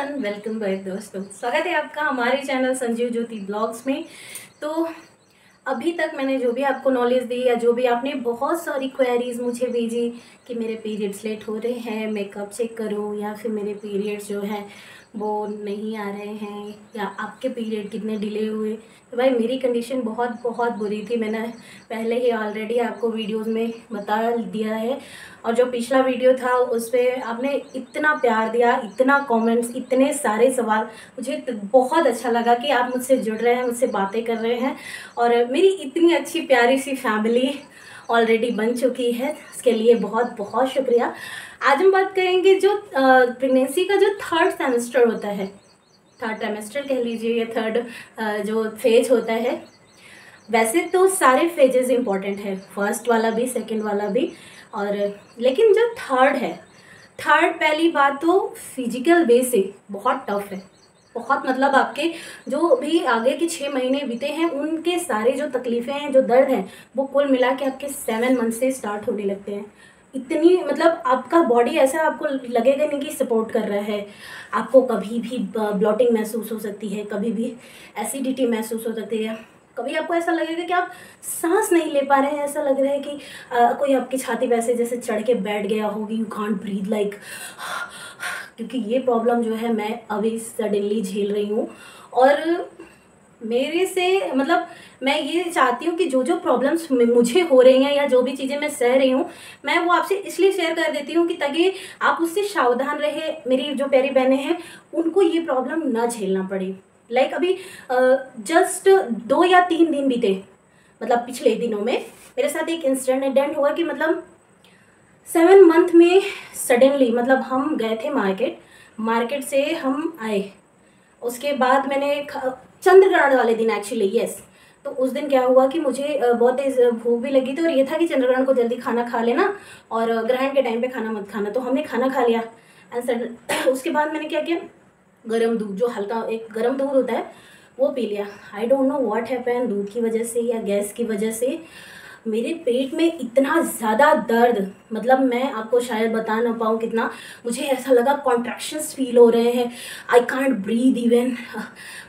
Everyone, welcome back दोस्तों। स्वागत है आपका हमारे चैनल संजीव ज्योति ब्लॉग्स में। तो अभी तक मैंने जो भी आपको नॉलेज दी या जो भी आपने बहुत सारी क्वेरीज मुझे भेजी कि मेरे पीरियड्स लेट हो रहे हैं, मैं कब चेक करूं, या फिर मेरे पीरियड्स जो हैं वो नहीं आ रहे हैं, या आपके पीरियड कितने डिले हुए। तो भाई मेरी कंडीशन बहुत बहुत बुरी थी। मैंने पहले ही ऑलरेडी आपको वीडियोस में बता दिया है, और जो पिछला वीडियो था उस पर आपने इतना प्यार दिया, इतना कमेंट्स, इतने सारे सवाल। मुझे तो बहुत अच्छा लगा कि आप मुझसे जुड़ रहे हैं, मुझसे बातें कर रहे हैं, और मेरी इतनी अच्छी प्यारी सी फैमिली ऑलरेडी बन चुकी है। इसके लिए बहुत बहुत शुक्रिया। आज हम बात करेंगे जो प्रेगनेंसी का जो थर्ड सेमेस्टर होता है, थर्ड ट्राइमेस्टर कह लीजिए, या थर्ड जो फेज होता है। वैसे तो सारे फेजेस इंपॉर्टेंट है, फर्स्ट वाला भी, सेकंड वाला भी, और लेकिन जो थर्ड है, थर्ड पहली बात तो फिजिकल बेस से बहुत टफ है। बहुत मतलब आपके जो भी आगे के 6 महीने बीते हैं उनके सारे जो तकलीफ़ें हैं, जो दर्द हैं, वो कुल मिला के आपके 7 मंथ से स्टार्ट होने लगते हैं। इतनी मतलब आपका बॉडी ऐसा आपको लगेगा नहीं कि सपोर्ट कर रहा है। आपको कभी भी ब्लॉटिंग महसूस हो सकती है, कभी भी एसिडिटी महसूस हो सकती है, कभी आपको ऐसा लगेगा कि आप सांस नहीं ले पा रहे हैं। ऐसा लग रहा है कि कोई आपकी छाती पे ऐसे जैसे चढ़ के बैठ गया होगी, यू कांट ब्रीथ लाइक। क्योंकि ये प्रॉब्लम जो है मैं अभी सडनली झेल रही हूँ, और मेरे से मतलब मैं ये चाहती हूँ कि जो जो प्रॉब्लम्स मुझे हो रही हैं या जो भी चीज़ें मैं सह रही हूँ, मैं वो आपसे इसलिए शेयर कर देती हूँ कि ताकि आप उससे सावधान रहे। मेरी जो प्यारी बहनें हैं उनको ये प्रॉब्लम ना झेलना पड़े। लाइक अभी जस्ट 2 या 3 दिन बीते, मतलब पिछले दिनों में मेरे साथ एक इंसिडेंट हुआ कि मतलब 7 मंथ में सडनली मतलब हम गए थे मार्केट से हम आए। उसके बाद मैंने चंद्रग्रहण वाले दिन एक्चुअली, यस, तो उस दिन क्या हुआ कि मुझे बहुत तेज भूख भी लगी थी, और ये था कि चंद्रग्रहण को जल्दी खाना खा लेना और ग्रहण के टाइम पे खाना मत खाना। तो हमने खाना खा लिया एंड उसके बाद मैंने क्या किया, गर्म दूध, जो हल्का एक गर्म दूध होता है, वो पी लिया। I don't know what happen, दूध की वजह से या गैस की वजह से मेरे पेट में इतना ज़्यादा दर्द, मतलब मैं आपको शायद बता ना पाऊँ कितना। मुझे ऐसा लगा कॉन्ट्रैक्शंस फील हो रहे हैं, आई कांट ब्रीथ इवन।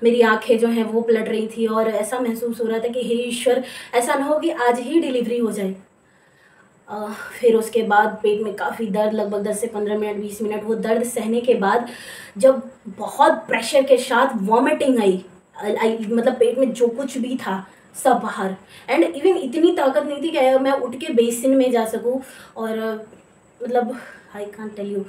मेरी आंखें जो हैं वो पलट रही थी, और ऐसा महसूस हो रहा था कि हे ईश्वर, ऐसा ना हो कि आज ही डिलीवरी हो जाए। फिर उसके बाद पेट में काफ़ी दर्द, लगभग 10 से 15 मिनट, 20 मिनट वो दर्द सहने के बाद जब बहुत प्रेशर के साथ वॉमिटिंग आई, मतलब पेट में जो कुछ भी था सब बाहर। एंड इवन इतनी ताकत नहीं थी कि मैं उठ के बेसिन में जा सकूं, और मतलब आई कांट टेल यू।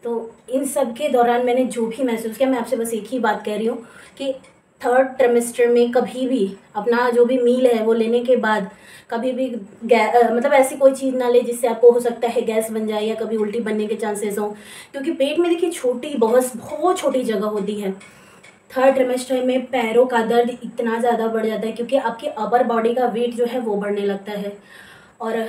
तो इन सब के दौरान मैंने जो भी महसूस किया, मैं आपसे बस एक ही बात कह रही हूँ कि थर्ड ट्रिमेस्टर में कभी भी अपना जो भी मील है वो लेने के बाद कभी भी मतलब ऐसी कोई चीज़ ना ले जिससे आपको हो सकता है गैस बन जाए या कभी उल्टी बनने के चांसेस हों। क्योंकि पेट में देखिए छोटी बहुत छोटी जगह होती है। थर्ड ट्रिमेस्टर में पैरों का दर्द इतना ज़्यादा बढ़ जाता है क्योंकि आपके अपर बॉडी का वेट जो है वो बढ़ने लगता है, और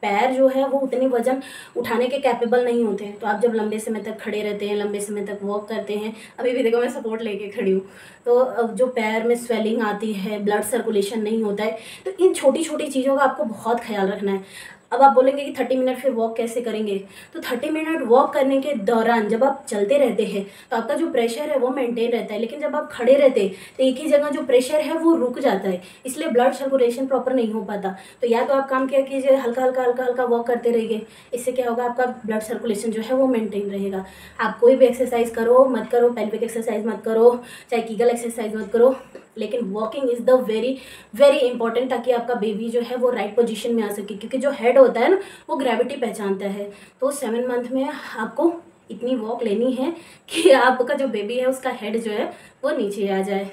पैर जो है वो उतने वजन उठाने के कैपेबल नहीं होते हैं। तो आप जब लंबे समय तक खड़े रहते हैं, लंबे समय तक वॉक करते हैं, अभी भी देखो मैं सपोर्ट लेके खड़ी हूँ, तो अब जो पैर में स्वेलिंग आती है, ब्लड सर्कुलेशन नहीं होता है। तो इन छोटी छोटी चीज़ों का आपको बहुत ख्याल रखना है। अब आप बोलेंगे कि 30 मिनट फिर वॉक कैसे करेंगे, तो 30 मिनट वॉक करने के दौरान जब आप चलते रहते हैं तो आपका जो प्रेशर है वो मेंटेन रहता है, लेकिन जब आप खड़े रहते हैं तो एक ही जगह जो प्रेशर है वो रुक जाता है, इसलिए ब्लड सर्कुलेशन प्रॉपर नहीं हो पाता। तो या तो आप काम क्या कीजिए, हल्का हल्का हल्का हल्का वॉक करते रहिए। इससे क्या होगा, आपका ब्लड सर्कुलेशन जो है वो मेंटेन रहेगा। आप कोई भी एक्सरसाइज करो मत करो, पेल्विक एक्सरसाइज मत करो, चाहे कीगल एक्सरसाइज मत करो, लेकिन walking is the very very important, ताकि आपका बेबी जो है वो राइट पोजीशन में आ सके। क्योंकि जो हेड होता है ना वो ग्रेविटी पहचानता है। तो 7 मंथ में आपको इतनी वॉक लेनी है कि आपका जो बेबी है उसका हेड जो है वो नीचे आ जाए।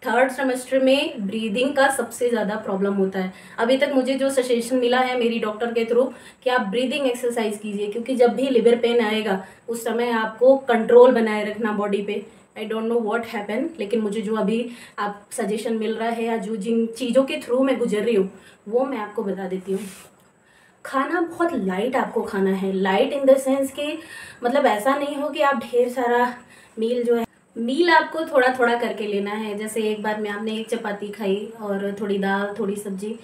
थर्ड सेमेस्टर में ब्रीदिंग का सबसे ज़्यादा प्रॉब्लम होता है। अभी तक मुझे जो सजेशन मिला है मेरी डॉक्टर के थ्रू कि आप ब्रीदिंग एक्सरसाइज कीजिए, क्योंकि जब भी लिवर पेन आएगा उस समय आपको कंट्रोल बनाए रखना बॉडी पे। I don't know what happen, लेकिन मुझे जो अभी आप सजेशन मिल रहा है या जो जिन चीज़ों के थ्रू मैं गुजर रही हूँ वो मैं आपको बता देती हूँ। खाना बहुत लाइट आपको खाना है, लाइट इन द सेंस कि मतलब ऐसा नहीं हो कि आप ढेर सारा मील आपको थोड़ा थोड़ा करके लेना है। जैसे एक बार में आपने एक चपाती खाई और थोड़ी दाल, थोड़ी सब्जी,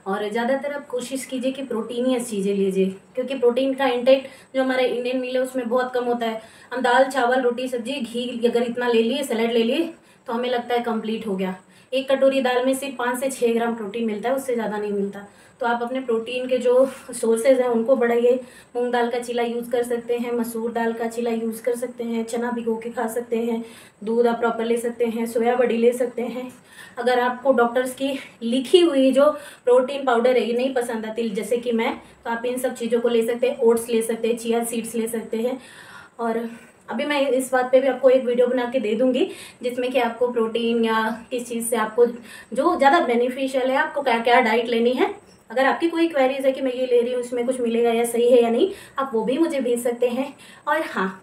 और ज़्यादातर आप कोशिश कीजिए कि प्रोटीनियस चीज़ें लीजिए, क्योंकि प्रोटीन का इंटेक जो हमारा इंडियन मील है उसमें बहुत कम होता है। हम दाल चावल रोटी सब्जी घी अगर इतना ले लिए, सलाद ले लिए, तो हमें लगता है कंप्लीट हो गया। एक कटोरी दाल में सिर्फ 5 से 6 ग्राम प्रोटीन मिलता है, उससे ज़्यादा नहीं मिलता। तो आप अपने प्रोटीन के जो सोर्सेज हैं उनको बढ़ाइए। मूंग दाल का चीला यूज़ कर सकते हैं, मसूर दाल का चीला यूज़ कर सकते हैं, चना भिगो के खा सकते हैं, दूध आप प्रॉपर ले सकते हैं, सोया बड़ी ले सकते हैं। अगर आपको डॉक्टर्स की लिखी हुई जो प्रोटीन पाउडर है ये नहीं पसंद आती, जैसे कि मैं, तो आप इन सब चीज़ों को ले सकते हैं। ओट्स ले सकते हैं, चिया सीड्स ले सकते हैं। और अभी मैं इस बात पे भी आपको एक वीडियो बना के दे दूंगी जिसमें कि आपको प्रोटीन या किस चीज़ से आपको जो ज़्यादा बेनिफिशियल है, आपको क्या क्या डाइट लेनी है। अगर आपकी कोई क्वेरीज है कि मैं ये ले रही हूँ उसमें कुछ मिलेगा या सही है या नहीं, आप वो भी मुझे भेज सकते हैं। और हाँ,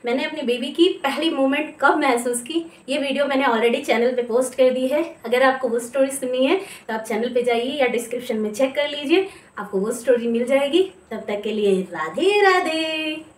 मैंने अपनी बेबी की पहली मोमेंट कब महसूस की, ये वीडियो मैंने ऑलरेडी चैनल पे पोस्ट कर दी है। अगर आपको वो स्टोरी सुननी है तो आप चैनल पे जाइए या डिस्क्रिप्शन में चेक कर लीजिए, आपको वो स्टोरी मिल जाएगी। तब तक के लिए राधे राधे।